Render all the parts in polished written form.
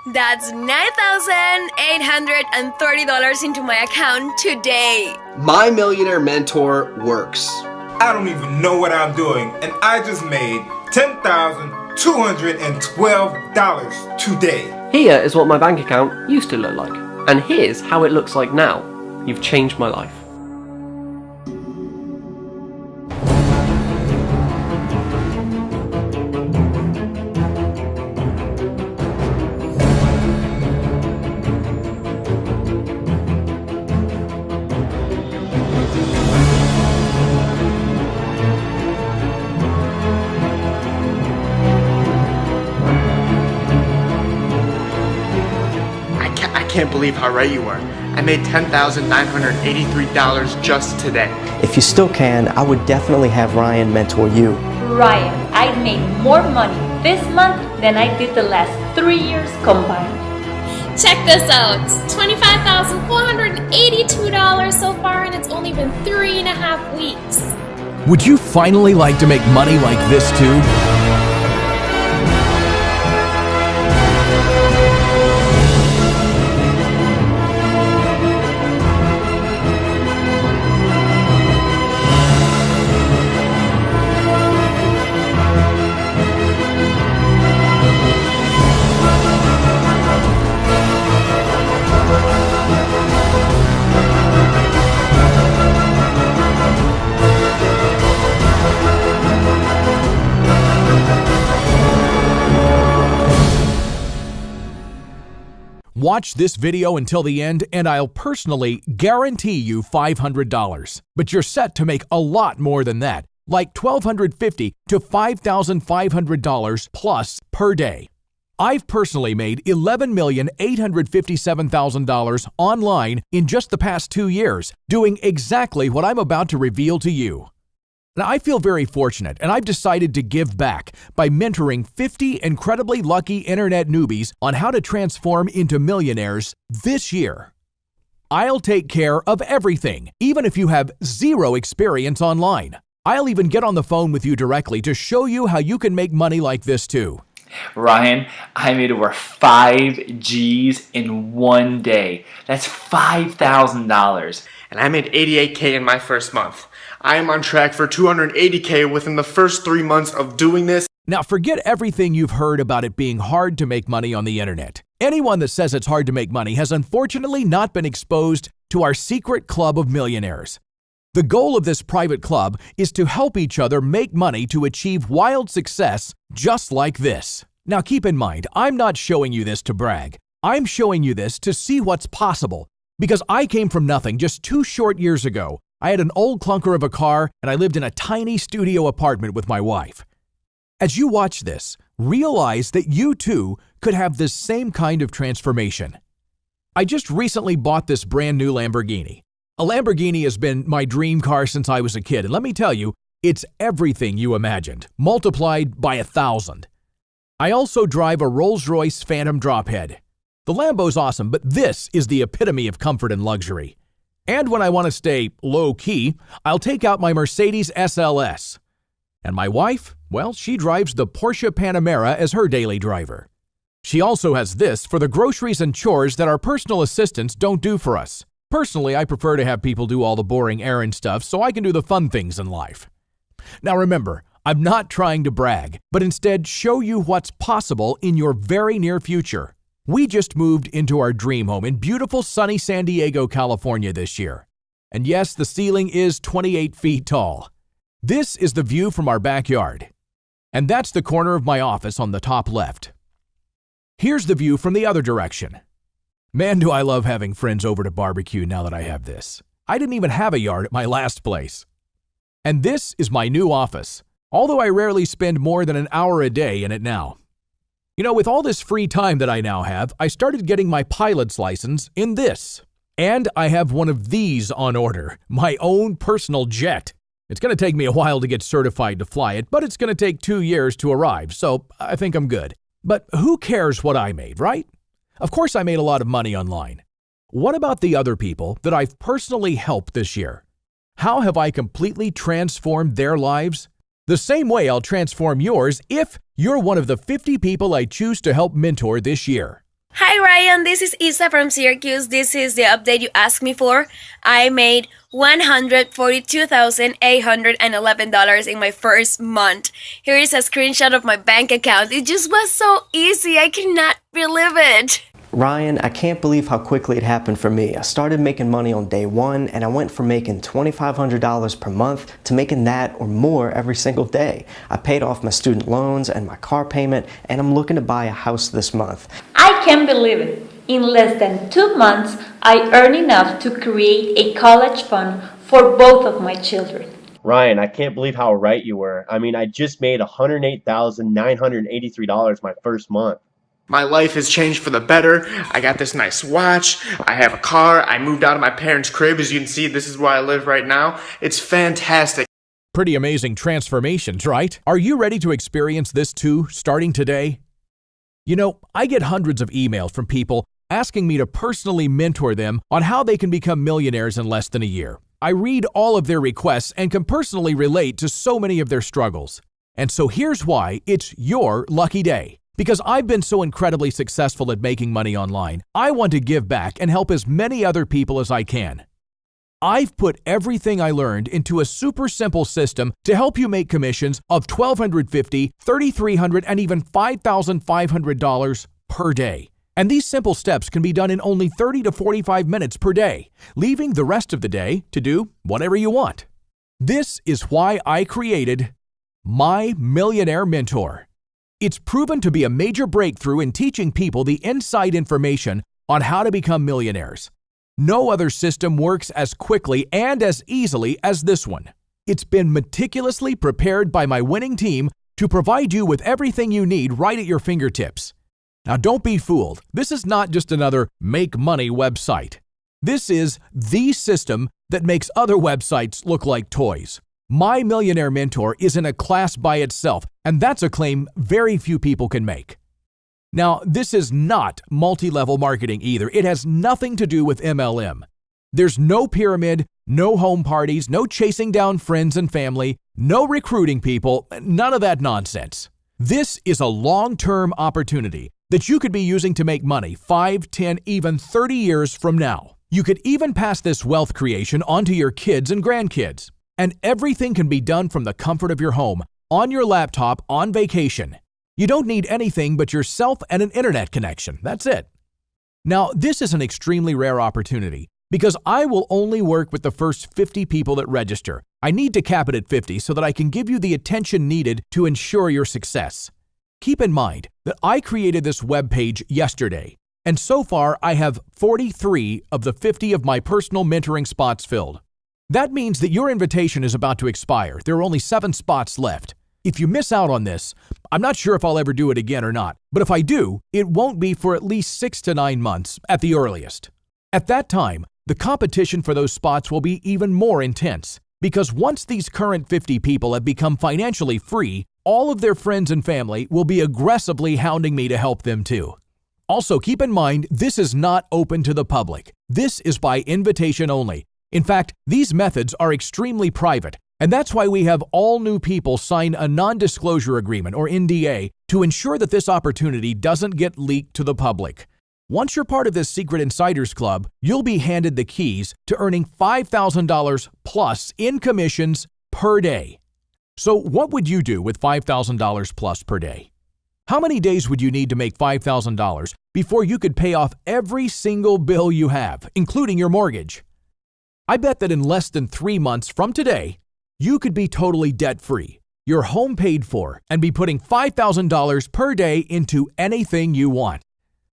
That's $9,830 into my account today. My Millionaire Mentor works. I don't even know what I'm doing, and I just made $10,212 today. Here is what my bank account used to look like, and here's how it looks like now. You've changed my life. I can't believe how right you were. I made $10,983 just today. If you still can, I would definitely have Ryan mentor you. Ryan, I made more money this month than I did the last 3 years combined. Check this out, $25,482 so far, and it's only been 3.5 weeks. Would you finally like to make money like this too? Watch this video until the end and I'll personally guarantee you $500. But you're set to make a lot more than that, like $1,250 to $5,500 plus per day. I've personally made $11,857,000 online in just the past 2 years, doing exactly what I'm about to reveal to you. Now, I feel very fortunate, and I've decided to give back by mentoring 50 incredibly lucky internet newbies on how to transform into millionaires this year. I'll take care of everything, even if you have zero experience online. I'll even get on the phone with you directly to show you how you can make money like this too. Ryan, I made over 5 G's in 1 day. That's $5,000. And I made $88K in my first month. I am on track for $280K within the first 3 months of doing this. Now forget everything you've heard about it being hard to make money on the internet. Anyone that says it's hard to make money has unfortunately not been exposed to our secret club of millionaires. The goal of this private club is to help each other make money to achieve wild success just like this. Now keep in mind, I'm not showing you this to brag. I'm showing you this to see what's possible, because I came from nothing just 2 short years ago. I had an old clunker of a car, and I lived in a tiny studio apartment with my wife. As you watch this, realize that you too could have this same kind of transformation. I just recently bought this brand new Lamborghini. A Lamborghini has been my dream car since I was a kid, and let me tell you, it's everything you imagined, multiplied by 1,000. I also drive a Rolls-Royce Phantom Drophead. The Lambo's awesome, but this is the epitome of comfort and luxury. And when I want to stay low-key, I'll take out my Mercedes SLS. And my wife, well, she drives the Porsche Panamera as her daily driver. She also has this for the groceries and chores that our personal assistants don't do for us. Personally, I prefer to have people do all the boring errand stuff so I can do the fun things in life. Now remember, I'm not trying to brag, but instead show you what's possible in your very near future. We just moved into our dream home in beautiful sunny San Diego, California this year. And yes, the ceiling is 28 feet tall. This is the view from our backyard. And that's the corner of my office on the top left. Here's the view from the other direction. Man, do I love having friends over to barbecue now that I have this. I didn't even have a yard at my last place. And this is my new office, although I rarely spend more than an hour a day in it now. You know, with all this free time that I now have, I started getting my pilot's license in this. And I have one of these on order, my own personal jet. It's going to take me a while to get certified to fly it, but it's going to take 2 years to arrive, so I think I'm good. But who cares what I made, right? Of course I made a lot of money online. What about the other people that I've personally helped this year? How have I completely transformed their lives? The same way I'll transform yours if you're one of the 50 people I choose to help mentor this year. Hi Ryan, this is Isa from Syracuse. This is the update you asked me for. I made $142,811 in my first month. Here is a screenshot of my bank account. It just was so easy. I cannot believe it. Ryan, I can't believe how quickly it happened for me. I started making money on day one, and I went from making $2,500 per month to making that or more every single day. I paid off my student loans and my car payment, and I'm looking to buy a house this month. I can't believe it. In less than 2 months, I earned enough to create a college fund for both of my children. Ryan, I can't believe how right you were. I mean, I just made $108,983 my first month. My life has changed for the better. I got this nice watch. I have a car. I moved out of my parents' crib. As you can see, this is where I live right now. It's fantastic. Pretty amazing transformations, right? Are you ready to experience this too, starting today? You know, I get hundreds of emails from people asking me to personally mentor them on how they can become millionaires in less than a year. I read all of their requests and can personally relate to so many of their struggles. And so here's why it's your lucky day. Because I've been so incredibly successful at making money online, I want to give back and help as many other people as I can. I've put everything I learned into a super simple system to help you make commissions of $1,250, $3,300, and even $5,500 per day. And these simple steps can be done in only 30 to 45 minutes per day, leaving the rest of the day to do whatever you want. This is why I created My Millionaire Mentor. It's proven to be a major breakthrough in teaching people the inside information on how to become millionaires. No other system works as quickly and as easily as this one. It's been meticulously prepared by my winning team to provide you with everything you need right at your fingertips. Now don't be fooled. This is not just another make money website. This is the system that makes other websites look like toys. My Millionaire Mentor is in a class by itself, and that's a claim very few people can make. Now, this is not multi-level marketing either. It has nothing to do with MLM. There's no pyramid, no home parties, no chasing down friends and family, no recruiting people, none of that nonsense. This is a long-term opportunity that you could be using to make money 5, 10, even 30 years from now. You could even pass this wealth creation on to your kids and grandkids. And everything can be done from the comfort of your home, on your laptop, on vacation. You don't need anything but yourself and an internet connection. That's it. Now, this is an extremely rare opportunity because I will only work with the first 50 people that register. I need to cap it at 50 so that I can give you the attention needed to ensure your success. Keep in mind that I created this webpage yesterday, and so far I have 43 of the 50 of my personal mentoring spots filled. That means that your invitation is about to expire. There are only 7 spots left. If you miss out on this, I'm not sure if I'll ever do it again or not, but if I do, it won't be for at least 6 to 9 months at the earliest. At that time, the competition for those spots will be even more intense because once these current 50 people have become financially free, all of their friends and family will be aggressively hounding me to help them too. Also, keep in mind, this is not open to the public. This is by invitation only. In fact, these methods are extremely private, and that's why we have all new people sign a non-disclosure agreement, or NDA, to ensure that this opportunity doesn't get leaked to the public. Once you're part of this secret insiders club, you'll be handed the keys to earning $5,000 plus in commissions per day. So what would you do with $5,000 plus per day? How many days would you need to make $5,000 before you could pay off every single bill you have, including your mortgage? I bet that in less than 3 months from today, you could be totally debt-free, your home paid for, and be putting $5,000 per day into anything you want.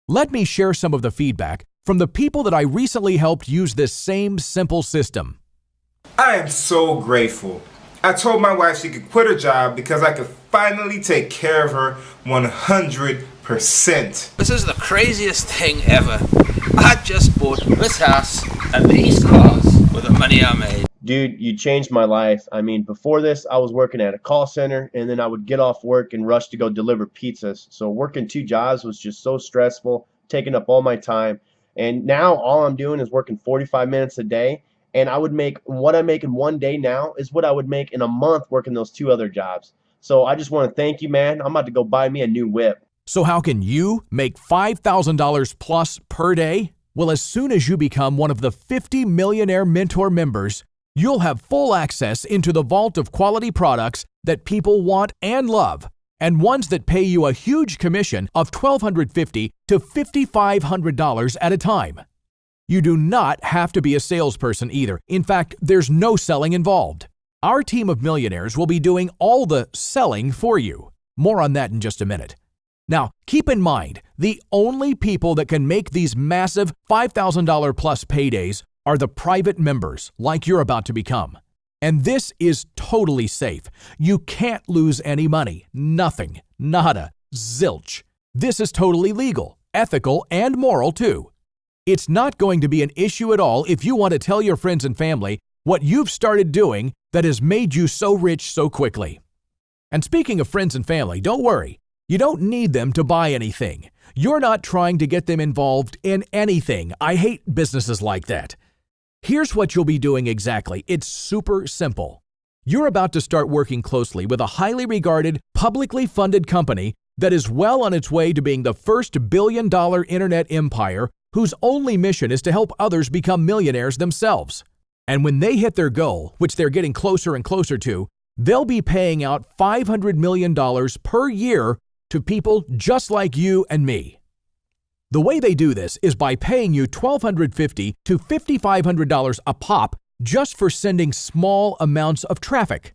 Let me share some of the feedback from the people that I recently helped use this same simple system. I am so grateful. I told my wife she could quit her job because I could finally take care of her 100%. This is the craziest thing ever. I just bought this house and these cars with the money I made. Dude, you changed my life. I mean, before this, I was working at a call center, and then I would get off work and rush to go deliver pizzas. So working 2 jobs was just so stressful, taking up all my time. And now all I'm doing is working 45 minutes a day, and I would make what I make in 1 day now is what I would make in a month working those 2 other jobs. So I just want to thank you, man. I'm about to go buy me a new whip. So how can you make $5,000 plus per day? Well, as soon as you become one of the 50 Millionaire Mentor members, you'll have full access into the vault of quality products that people want and love, and ones that pay you a huge commission of $1,250 to $5,500 at a time. You do not have to be a salesperson either. In fact, there's no selling involved. Our team of millionaires will be doing all the selling for you. More on that in just a minute. Now, keep in mind, the only people that can make these massive $5,000 plus paydays are the private members, like you're about to become. And this is totally safe. You can't lose any money. Nothing. Nada. Zilch. This is totally legal, ethical, and moral too. It's not going to be an issue at all if you want to tell your friends and family what you've started doing that has made you so rich so quickly. And speaking of friends and family, don't worry. You don't need them to buy anything. You're not trying to get them involved in anything. I hate businesses like that. Here's what you'll be doing exactly. It's super simple. You're about to start working closely with a highly regarded, publicly funded company that is well on its way to being the first billion-dollar internet empire whose only mission is to help others become millionaires themselves. And when they hit their goal, which they're getting closer and closer to, they'll be paying out $500 million per year to people just like you and me. The way they do this is by paying you $1,250 to $5,500 a pop just for sending small amounts of traffic.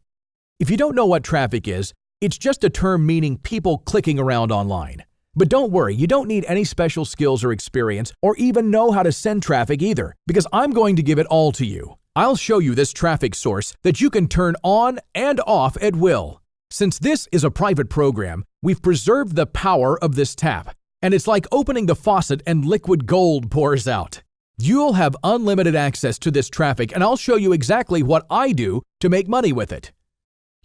If you don't know what traffic is, it's just a term meaning people clicking around online. But don't worry, you don't need any special skills or experience or even know how to send traffic either, because I'm going to give it all to you. I'll show you this traffic source that you can turn on and off at will. Since this is a private program, we've preserved the power of this tap, and it's like opening the faucet and liquid gold pours out. You'll have unlimited access to this traffic, and I'll show you exactly what I do to make money with it.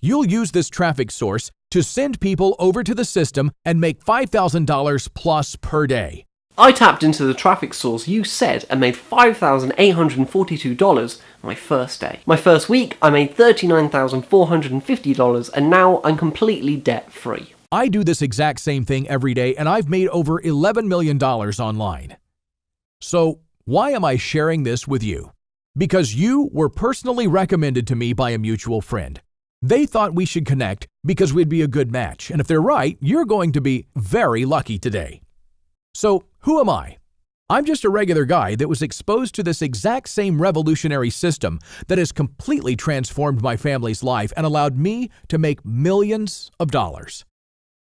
You'll use this traffic source to send people over to the system and make $5,000 plus per day. I tapped into the traffic source you said and made $5,842 my first day. My first week, I made $39,450, and now I'm completely debt-free. I do this exact same thing every day, and I've made over $11 million online. So, why am I sharing this with you? Because you were personally recommended to me by a mutual friend. They thought we should connect because we'd be a good match, and if they're right, you're going to be very lucky today. So, who am I? I'm just a regular guy that was exposed to this exact same revolutionary system that has completely transformed my family's life and allowed me to make millions of dollars.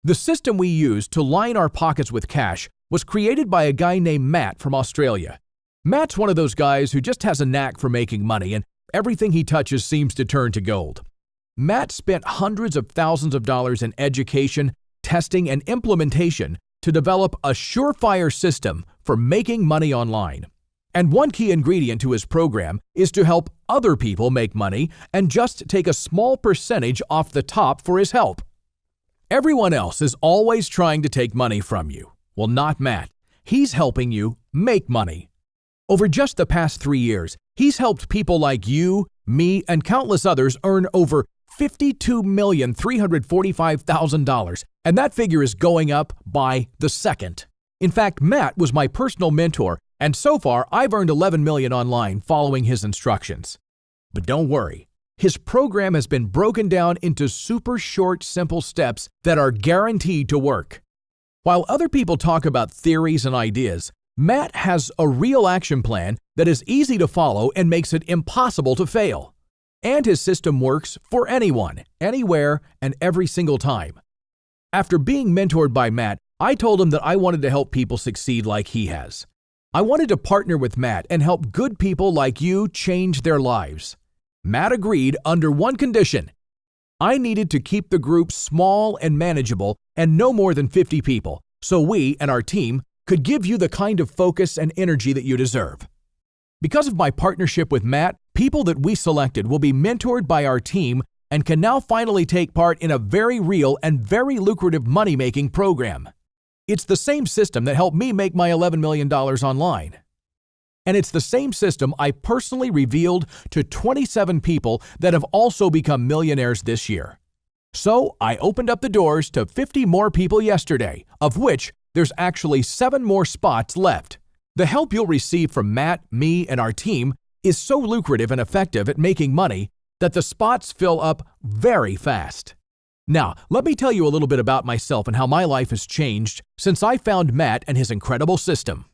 The system we use to line our pockets with cash was created by a guy named Matt from Australia. Matt's one of those guys who just has a knack for making money, and everything he touches seems to turn to gold. Matt spent hundreds of thousands of dollars in education, testing, and implementation to develop a surefire system for making money online. And one key ingredient to his program is to help other people make money and just take a small percentage off the top for his help. Everyone else is always trying to take money from you. Well, not Matt. He's helping you make money. Over just the past 3 years, he's helped people like you, me, and countless others earn over $52,345,000, and that figure is going up by the second. In fact, Matt was my personal mentor, and so far I've earned $11 million online following his instructions. But don't worry, his program has been broken down into super short, simple steps that are guaranteed to work. While other people talk about theories and ideas, Matt has a real action plan that is easy to follow and makes it impossible to fail. And his system works for anyone, anywhere, and every single time. After being mentored by Matt, I told him that I wanted to help people succeed like he has. I wanted to partner with Matt and help good people like you change their lives. Matt agreed under one condition. I needed to keep the group small and manageable and no more than 50 people, so we and our team could give you the kind of focus and energy that you deserve. Because of my partnership with Matt, people that we selected will be mentored by our team and can now finally take part in a very real and very lucrative money-making program. It's the same system that helped me make my $11 million online. And it's the same system I personally revealed to 27 people that have also become millionaires this year. So I opened up the doors to 50 more people yesterday, of which there's actually 7 more spots left. The help you'll receive from Matt, me, and our team is so lucrative and effective at making money that the spots fill up very fast. Now, let me tell you a little bit about myself and how my life has changed since I found Matt and his incredible system.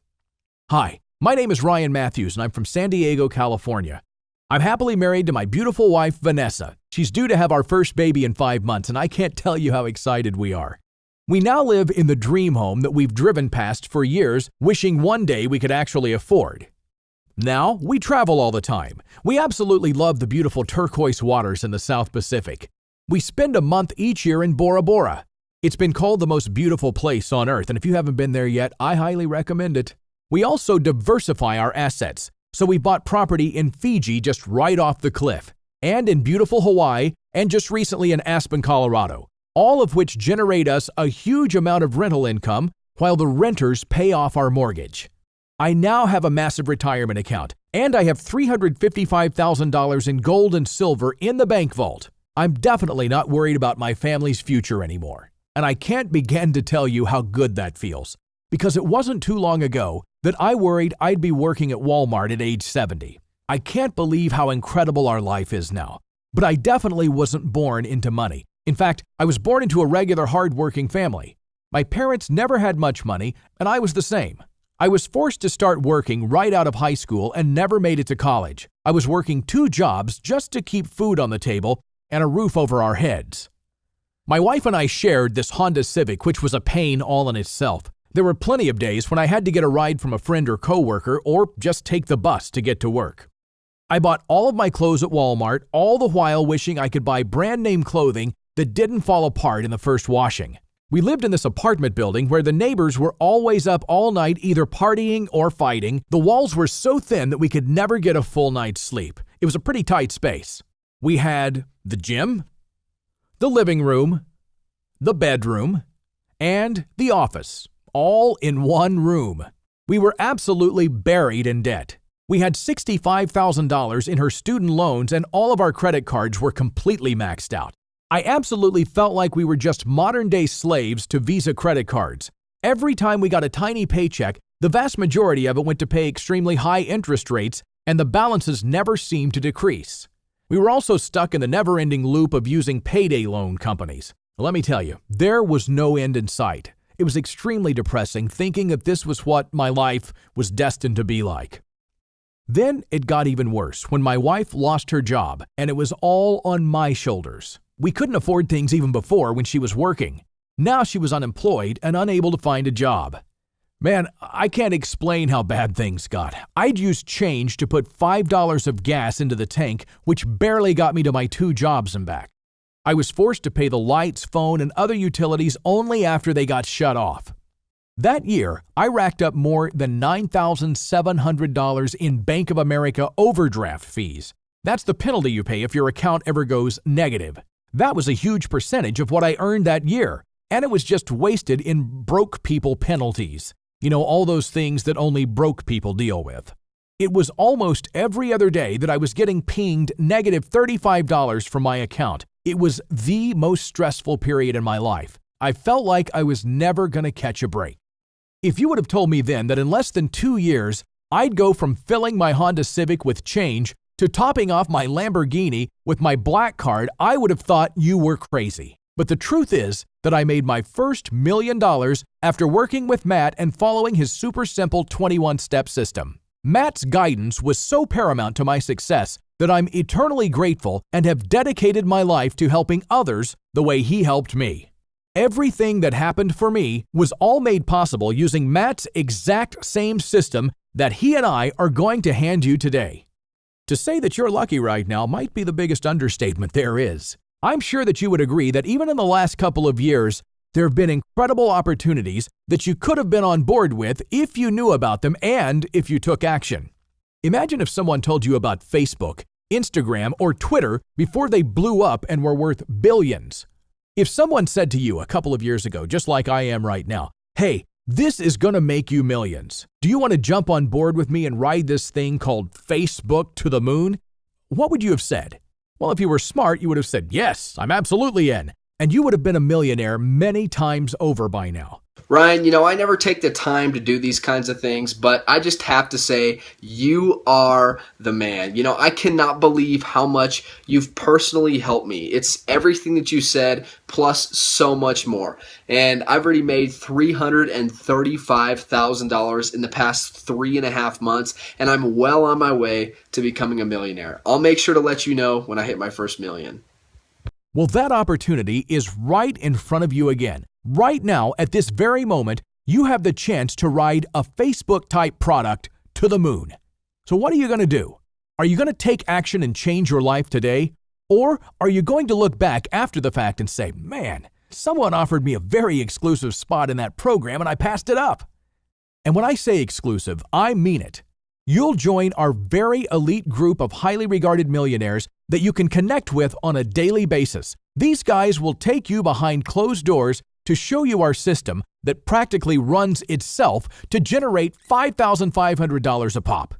Hi, my name is Ryan Matthews and I'm from San Diego, California. I'm happily married to my beautiful wife, Vanessa. She's due to have our first baby in 5 months and I can't tell you how excited we are. We now live in the dream home that we've driven past for years, wishing one day we could actually afford. Now, we travel all the time. We absolutely love the beautiful turquoise waters in the South Pacific. We spend a month each year in Bora Bora. It's been called the most beautiful place on earth, and if you haven't been there yet, I highly recommend it. We also diversify our assets, so we bought property in Fiji just right off the cliff, and in beautiful Hawaii, and just recently in Aspen, Colorado, all of which generate us a huge amount of rental income while the renters pay off our mortgage. I now have a massive retirement account, and I have $355,000 in gold and silver in the bank vault. I'm definitely not worried about my family's future anymore, and I can't begin to tell you how good that feels, because it wasn't too long ago that I worried I'd be working at Walmart at age 70. I can't believe how incredible our life is now, but I definitely wasn't born into money. In fact, I was born into a regular hard-working family. My parents never had much money, and I was the same. I was forced to start working right out of high school and never made it to college. I was working 2 jobs just to keep food on the table and a roof over our heads. My wife and I shared this Honda Civic, which was a pain all in itself. There were plenty of days when I had to get a ride from a friend or coworker or just take the bus to get to work. I bought all of my clothes at Walmart, all the while wishing I could buy brand name clothing that didn't fall apart in the first washing. We lived in this apartment building where the neighbors were always up all night either partying or fighting. The walls were so thin that we could never get a full night's sleep. It was a pretty tight space. We had the gym, the living room, the bedroom, and the office, all in one room. We were absolutely buried in debt. We had $65,000 in her student loans and all of our credit cards were completely maxed out. I absolutely felt like we were just modern-day slaves to Visa credit cards. Every time we got a tiny paycheck, the vast majority of it went to pay extremely high interest rates, and the balances never seemed to decrease. We were also stuck in the never-ending loop of using payday loan companies. Let me tell you, there was no end in sight. It was extremely depressing thinking that this was what my life was destined to be like. Then it got even worse when my wife lost her job, and it was all on my shoulders. We couldn't afford things even before when she was working. Now she was unemployed and unable to find a job. Man, I can't explain how bad things got. I'd used change to put $5 of gas into the tank, which barely got me to my 2 jobs and back. I was forced to pay the lights, phone, and other utilities only after they got shut off. That year, I racked up more than $9,700 in Bank of America overdraft fees. That's the penalty you pay if your account ever goes negative. That was a huge percentage of what I earned that year, and it was just wasted in broke people penalties. You know, all those things that only broke people deal with. It was almost every other day that I was getting pinged negative $35 from my account. It was the most stressful period in my life. I felt like I was never going to catch a break. If you would have told me then that in less than 2 years, I'd go from filling my Honda Civic with change to topping off my Lamborghini with my black card, I would have thought you were crazy. But the truth is that I made my first $1 million after working with Matt and following his super simple 21-step system. Matt's guidance was so paramount to my success that I'm eternally grateful and have dedicated my life to helping others the way he helped me. Everything that happened for me was all made possible using Matt's exact same system that he and I are going to hand you today. To say that you're lucky right now might be the biggest understatement there is. I'm sure that you would agree that even in the last couple of years, there have been incredible opportunities that you could have been on board with if you knew about them and if you took action. Imagine if someone told you about Facebook, Instagram, or Twitter before they blew up and were worth billions. If someone said to you a couple of years ago, just like I am right now, hey, this is going to make you millions. Do you want to jump on board with me and ride this thing called Facebook to the moon? What would you have said? Well, if you were smart, you would have said, yes, I'm absolutely in. and you would have been a millionaire many times over by now. Ryan, I never take the time to do these kinds of things, but I just have to say, you are the man. I cannot believe how much you've personally helped me. It's everything that you said, plus so much more. And I've already made $335,000 in the past 3.5 months, and I'm well on my way to becoming a millionaire. I'll make sure to let you know when I hit my first million. Well, that opportunity is right in front of you again. Right now, at this very moment, you have the chance to ride a Facebook-type product to the moon. So what are you going to do? Are you going to take action and change your life today? Or are you going to look back after the fact and say, man, someone offered me a very exclusive spot in that program and I passed it up? And when I say exclusive, I mean it. You'll join our very elite group of highly regarded millionaires that you can connect with on a daily basis. These guys will take you behind closed doors to show you our system that practically runs itself to generate $5,500 a pop.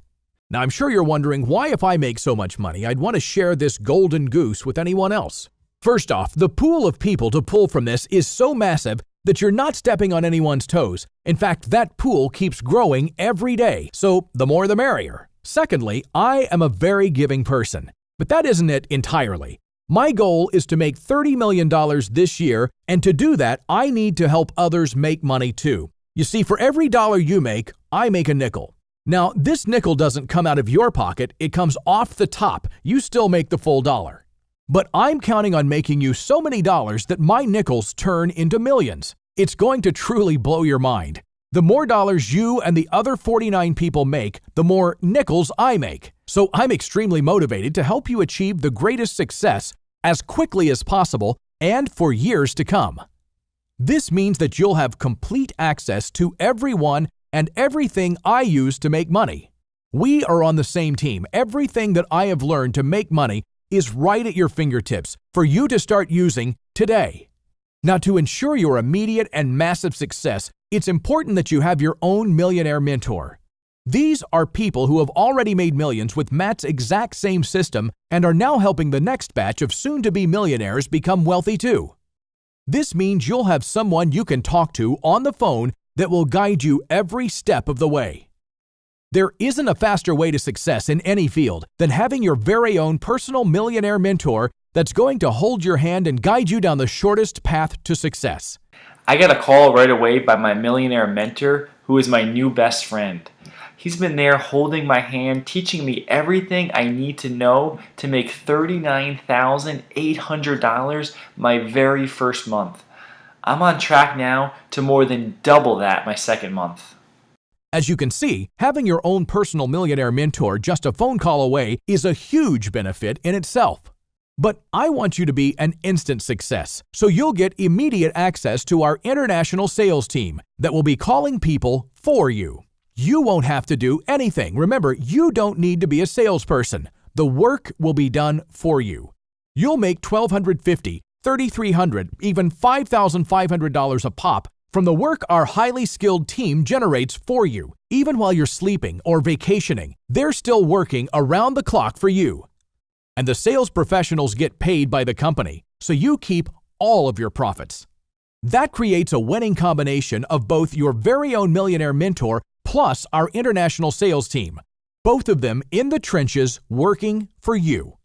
Now, I'm sure you're wondering why, if I make so much money, I'd want to share this golden goose with anyone else. First off, the pool of people to pull from this is so massive that you're not stepping on anyone's toes. In fact, that pool keeps growing every day, so the more the merrier. Secondly, I am a very giving person, but that isn't it entirely. My goal is to make $30 million this year, and to do that, I need to help others make money too. You see, for every dollar you make, I make a nickel. Now, this nickel doesn't come out of your pocket, it comes off the top. You still make the full dollar. But I'm counting on making you so many dollars that my nickels turn into millions. It's going to truly blow your mind. The more dollars you and the other 49 people make, the more nickels I make. So I'm extremely motivated to help you achieve the greatest success as quickly as possible and for years to come. This means that you'll have complete access to everyone and everything I use to make money. We are on the same team. Everything that I have learned to make money is right at your fingertips for you to start using today. Now, to ensure your immediate and massive success, it's important that you have your own millionaire mentor. These are people who have already made millions with Matt's exact same system and are now helping the next batch of soon-to-be millionaires become wealthy too. This means you'll have someone you can talk to on the phone that will guide you every step of the way. There isn't a faster way to success in any field than having your very own personal millionaire mentor that's going to hold your hand and guide you down the shortest path to success. I got a call right away by my millionaire mentor, who is my new best friend. He's been there holding my hand, teaching me everything I need to know to make $39,800 my very first month. I'm on track now to more than double that my second month. As you can see, having your own personal millionaire mentor just a phone call away is a huge benefit in itself. But I want you to be an instant success, so you'll get immediate access to our international sales team that will be calling people for you. You won't have to do anything. Remember, you don't need to be a salesperson. The work will be done for you. You'll make $1,250, $3,300, even $5,500 a pop from the work our highly skilled team generates for you. Even while you're sleeping or vacationing, they're still working around the clock for you. And the sales professionals get paid by the company, so you keep all of your profits. That creates a winning combination of both your very own millionaire mentor plus our international sales team, both of them in the trenches working for you.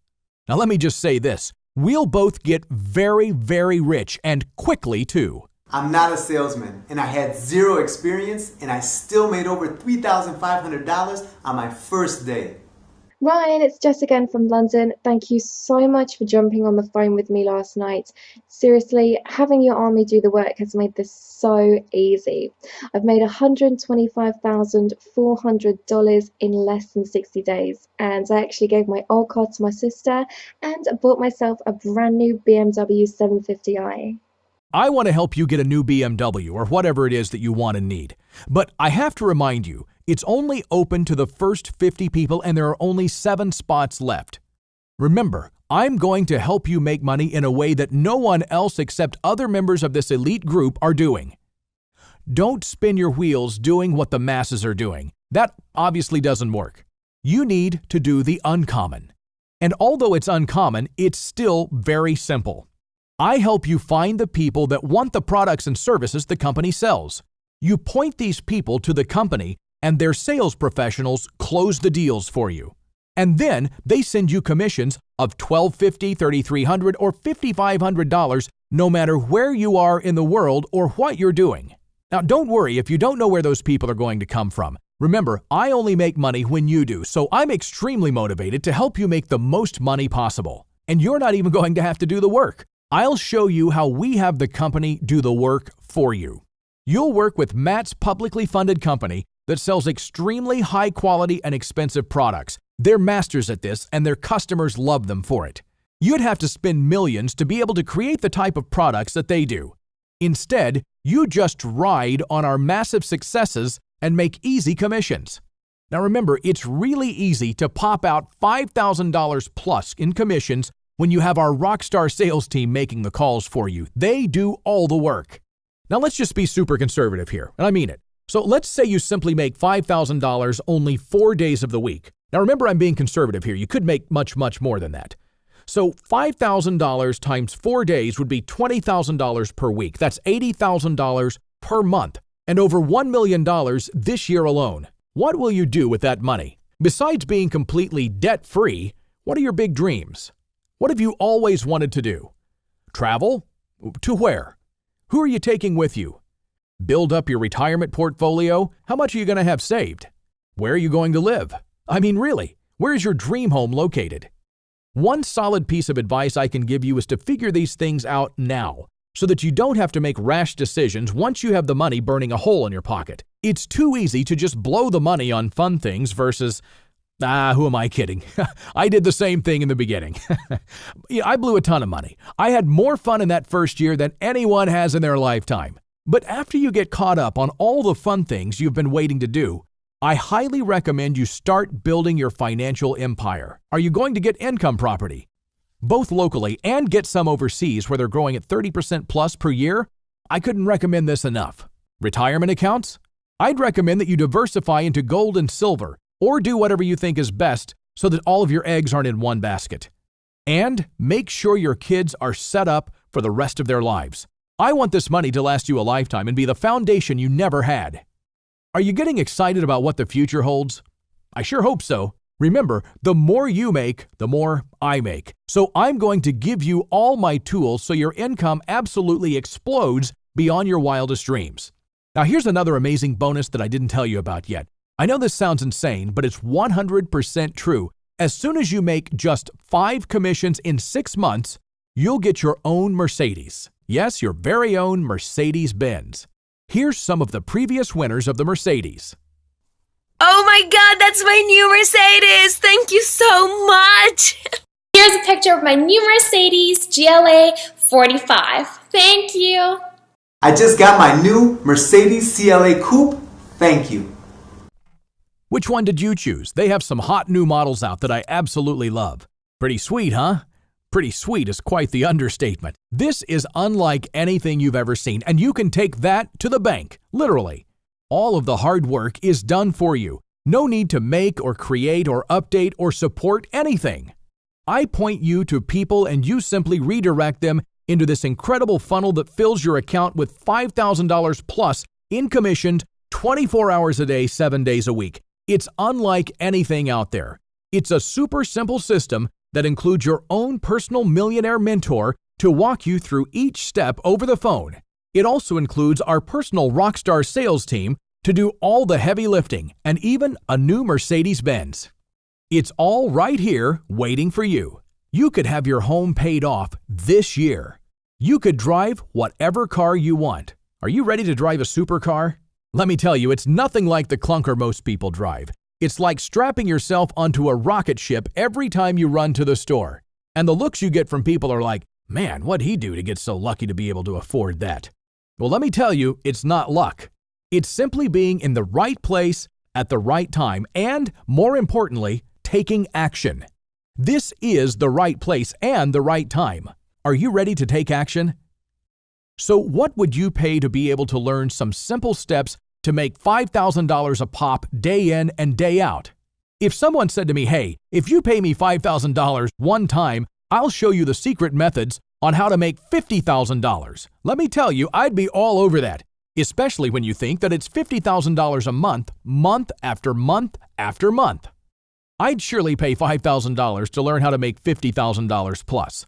Now let me just say this, we'll both get very, very rich and quickly too. I'm not a salesman and I had zero experience and I still made over $3,500 on my first day. Ryan, it's Jess again from London. Thank you so much for jumping on the phone with me last night. Seriously, having your army do the work has made this so easy. I've made $125,400 in less than 60 days, and I actually gave my old car to my sister and bought myself a brand new BMW 750i. I want to help you get a new BMW or whatever it is that you want and need. But I have to remind you, it's only open to the first 50 people and there are only 7 spots left. Remember, I'm going to help you make money in a way that no one else except other members of this elite group are doing. Don't spin your wheels doing what the masses are doing. That obviously doesn't work. You need to do the uncommon. And although it's uncommon, it's still very simple. I help you find the people that want the products and services the company sells. You point these people to the company, and their sales professionals close the deals for you. And then they send you commissions of $1,250, $3,300, or $5,500 no matter where you are in the world or what you're doing. Now, don't worry if you don't know where those people are going to come from. Remember, I only make money when you do, so I'm extremely motivated to help you make the most money possible. And you're not even going to have to do the work. I'll show you how we have the company do the work for you. You'll work with Matt's publicly funded company that sells extremely high quality and expensive products. They're masters at this, and their customers love them for it. You'd have to spend millions to be able to create the type of products that they do. Instead, you just ride on our massive successes and make easy commissions. Now remember, it's really easy to pop out $5,000 plus in commissions when you have our rockstar sales team making the calls for you. They do all the work. Now let's just be super conservative here, and I mean it. So let's say you simply make $5,000 only 4 days of the week. Now remember, I'm being conservative here. You could make much, much more than that. So $5,000 times 4 days would be $20,000 per week. That's $80,000 per month, and over $1 million this year alone. What will you do with that money? Besides being completely debt-free, what are your big dreams? What have you always wanted to do? Travel? To where? Who are you taking with you? Build up your retirement portfolio? How much are you going to have saved? Where are you going to live? I mean, really, where is your dream home located? One solid piece of advice I can give you is to figure these things out now, so that you don't have to make rash decisions once you have the money burning a hole in your pocket. It's too easy to just blow the money on fun things versus, who am I kidding? I did the same thing in the beginning. I blew a ton of money. I had more fun in that first year than anyone has in their lifetime. But after you get caught up on all the fun things you've been waiting to do, I highly recommend you start building your financial empire. Are you going to get income property? Both locally and get some overseas where they're growing at 30% plus per year? I couldn't recommend this enough. Retirement accounts? I'd recommend that you diversify into gold and silver, or do whatever you think is best so that all of your eggs aren't in one basket. And make sure your kids are set up for the rest of their lives. I want this money to last you a lifetime and be the foundation you never had. Are you getting excited about what the future holds? I sure hope so. Remember, the more you make, the more I make. So I'm going to give you all my tools so your income absolutely explodes beyond your wildest dreams. Now here's another amazing bonus that I didn't tell you about yet. I know this sounds insane, but it's 100% true. As soon as you make just 5 commissions in 6 months, you'll get your own Mercedes. Yes, your very own Mercedes-Benz. Here's some of the previous winners of the Mercedes. Oh my God, that's my new Mercedes! Thank you so much! Here's a picture of my new Mercedes GLA 45. Thank you! I just got my new Mercedes CLA Coupe. Thank you. Which one did you choose? They have some hot new models out that I absolutely love. Pretty sweet, huh? Pretty sweet is quite the understatement. This is unlike anything you've ever seen, and you can take that to the bank, literally. All of the hard work is done for you. No need to make or create or update or support anything. I point you to people and you simply redirect them into this incredible funnel that fills your account with $5,000 plus in commissioned 24 hours a day, 7 days a week. It's unlike anything out there. It's a super simple system that includes your own personal millionaire mentor to walk you through each step over the phone. It also includes our personal rockstar sales team to do all the heavy lifting and even a new Mercedes-Benz. It's all right here waiting for you. You could have your home paid off this year. You could drive whatever car you want. Are you ready to drive a supercar? Let me tell you, it's nothing like the clunker most people drive. It's like strapping yourself onto a rocket ship every time you run to the store. And the looks you get from people are like, man, what'd he do to get so lucky to be able to afford that? Well, let me tell you, it's not luck. It's simply being in the right place at the right time and, more importantly, taking action. This is the right place and the right time. Are you ready to take action? So what would you pay to be able to learn some simple steps to make $5,000 a pop day in and day out? If someone said to me, hey, if you pay me $5,000 one time, I'll show you the secret methods on how to make $50,000. Let me tell you, I'd be all over that, especially when you think that it's $50,000 a month, month after month after month. I'd surely pay $5,000 to learn how to make $50,000 plus.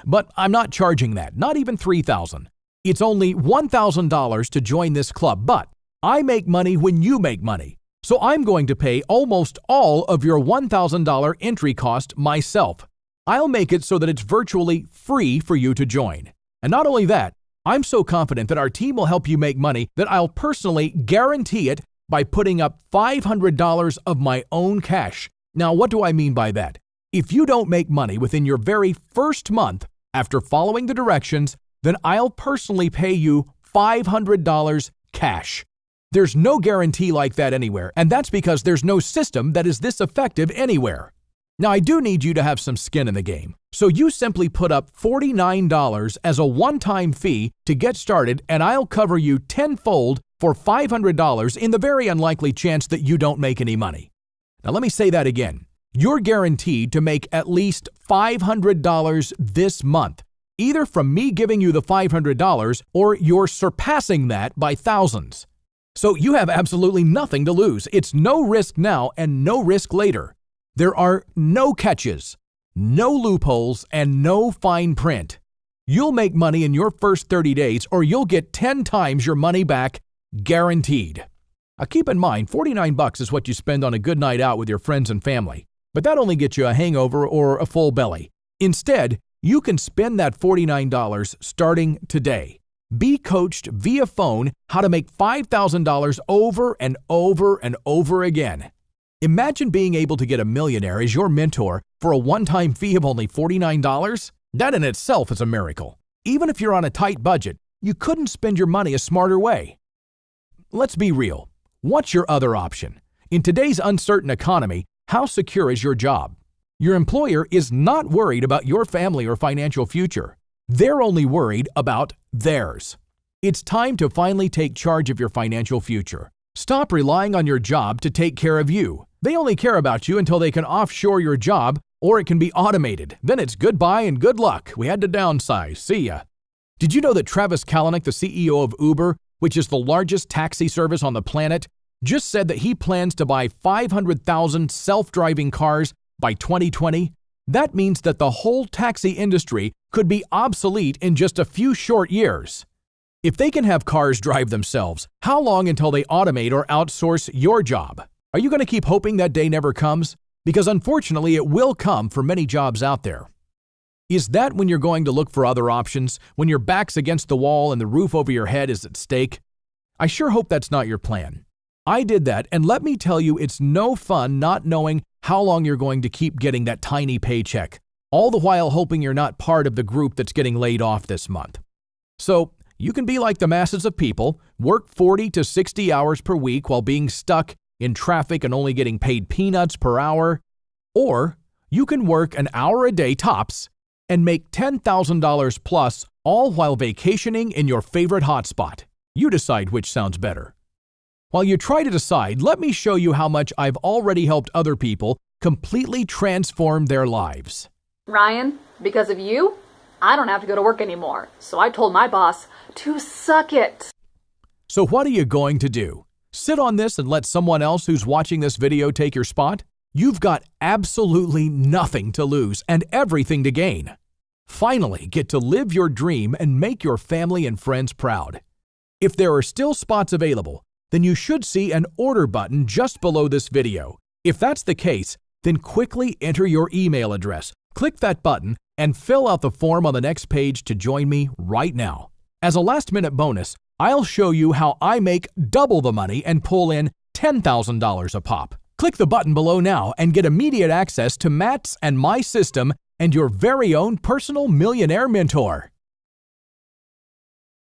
But I'm not charging that, not even $3,000. It's only $1,000 to join this club, but I make money when you make money. So I'm going to pay almost all of your $1,000 entry cost myself. I'll make it so that it's virtually free for you to join. And not only that, I'm so confident that our team will help you make money that I'll personally guarantee it by putting up $500 of my own cash. Now, what do I mean by that? If you don't make money within your very first month after following the directions, then I'll personally pay you $500 cash. There's no guarantee like that anywhere, and that's because there's no system that is this effective anywhere. Now, I do need you to have some skin in the game, so you simply put up $49 as a one-time fee to get started, and I'll cover you tenfold for $500 in the very unlikely chance that you don't make any money. Now, let me say that again. You're guaranteed to make at least $500 this month, either from me giving you the $500 or you're surpassing that by thousands. So you have absolutely nothing to lose. It's no risk now and no risk later. There are no catches, no loopholes, and no fine print. You'll make money in your first 30 days or you'll get 10 times your money back, guaranteed. Now keep in mind, $49 is what you spend on a good night out with your friends and family, but that only gets you a hangover or a full belly. Instead, you can spend that $49 starting today. Be coached via phone how to make $5,000 over and over and over again. Imagine being able to get a millionaire as your mentor for a one-time fee of only $49. That in itself is a miracle. Even if you're on a tight budget, you couldn't spend your money a smarter way. Let's be real. What's your other option? In today's uncertain economy, how secure is your job? Your employer is not worried about your family or financial future. They're only worried about theirs. It's time to finally take charge of your financial future. Stop relying on your job to take care of you. They only care about you until they can offshore your job or it can be automated. Then it's goodbye and good luck. We had to downsize. See ya. Did you know that Travis Kalanick, the CEO of Uber, which is the largest taxi service on the planet, just said that he plans to buy 500,000 self-driving cars by 2020? That means that the whole taxi industry could be obsolete in just a few short years. If they can have cars drive themselves, how long until they automate or outsource your job? Are you going to keep hoping that day never comes? Because unfortunately, it will come for many jobs out there. Is that when you're going to look for other options, when your back's against the wall and the roof over your head is at stake? I sure hope that's not your plan. I did that, and let me tell you, it's no fun not knowing how long you're going to keep getting that tiny paycheck, all the while hoping you're not part of the group that's getting laid off this month. So, you can be like the masses of people, work 40 to 60 hours per week while being stuck in traffic and only getting paid peanuts per hour, or you can work an hour a day tops and make $10,000 plus, all while vacationing in your favorite hotspot. You decide which sounds better. While you try to decide, let me show you how much I've already helped other people completely transform their lives. Ryan, because of you, I don't have to go to work anymore, so I told my boss to suck it. So what are you going to do? Sit on this and let someone else who's watching this video take your spot? You've got absolutely nothing to lose and everything to gain. Finally, get to live your dream and make your family and friends proud. If there are still spots available, then you should see an order button just below this video. If that's the case, then quickly enter your email address, click that button, and fill out the form on the next page to join me right now. As a last-minute bonus, I'll show you how I make double the money and pull in $10,000 a pop. Click the button below now and get immediate access to Matt's and my system and your very own personal millionaire mentor.